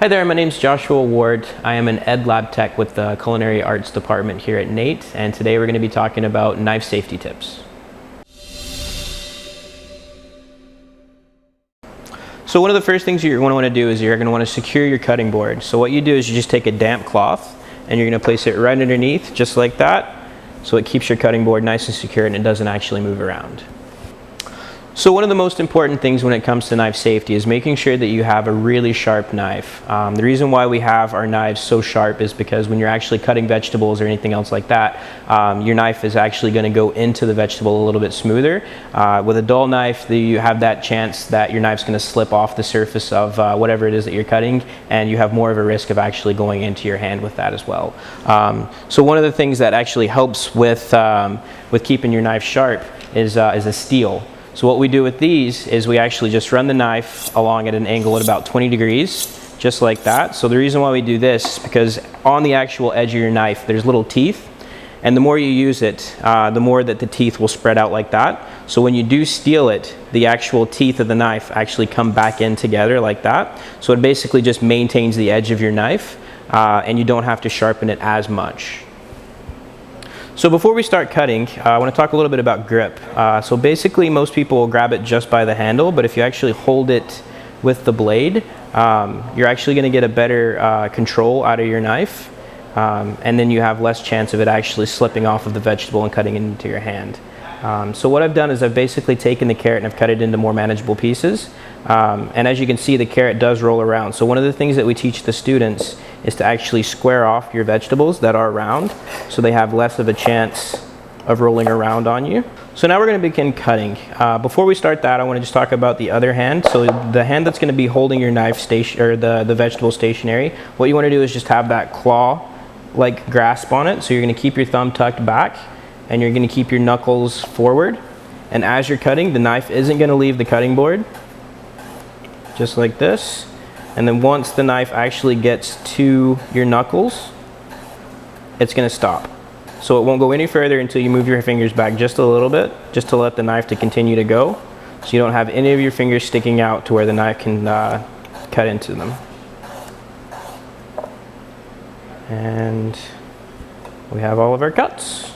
Hi there, my name is Joshua Ward. I am an Ed Lab Tech with the Culinary Arts Department here at NAIT, and today we're going to be talking about knife safety tips. So one of the first things you're going to want to do is you're going to want to secure your cutting board. So what you do is you just take a damp cloth and you're going to place it right underneath, just like that, so it keeps your cutting board nice and secure and it doesn't actually move around. So one of the most important things when it comes to knife safety is making sure that you have a really sharp knife. The reason why we have our knives so sharp is because when you're actually cutting vegetables or anything else like that, your knife is actually going to go into the vegetable a little bit smoother. With a dull knife, you have that chance that your knife's going to slip off the surface of whatever it is that you're cutting, and you have more of a risk of actually going into your hand with that as well. So one of the things that actually helps with keeping your knife sharp is a steel. So what we do with these is we actually just run the knife along at an angle at about 20 degrees, just like that. So the reason why we do this is because on the actual edge of your knife, there's little teeth, and the more you use it, the more that the teeth will spread out like that. So when you do steel it, the actual teeth of the knife actually come back in together like that. So it basically just maintains the edge of your knife, and you don't have to sharpen it as much. So before we start cutting, I want to talk a little bit about grip. So basically most people will grab it just by the handle, but if you actually hold it with the blade, you're actually going to get a better control out of your knife, and then you have less chance of it actually slipping off of the vegetable and cutting it into your hand. So what I've done is I've basically taken the carrot and I've cut it into more manageable pieces. And as you can see, the carrot does roll around. So one of the things that we teach the students is to actually square off your vegetables that are round, so they have less of a chance of rolling around on you. So now we're going to begin cutting. Before we start that, I want to just talk about the other hand. So the hand that's going to be holding your knife or the vegetable stationary, what you want to do is just have that claw-like grasp on it. So you're going to keep your thumb tucked back, and you're going to keep your knuckles forward. And as you're cutting, the knife isn't going to leave the cutting board, just like this. And then once the knife actually gets to your knuckles, it's going to stop. So it won't go any further until you move your fingers back just a little bit, just to let the knife to continue to go, so you don't have any of your fingers sticking out to where the knife can cut into them. And we have all of our cuts.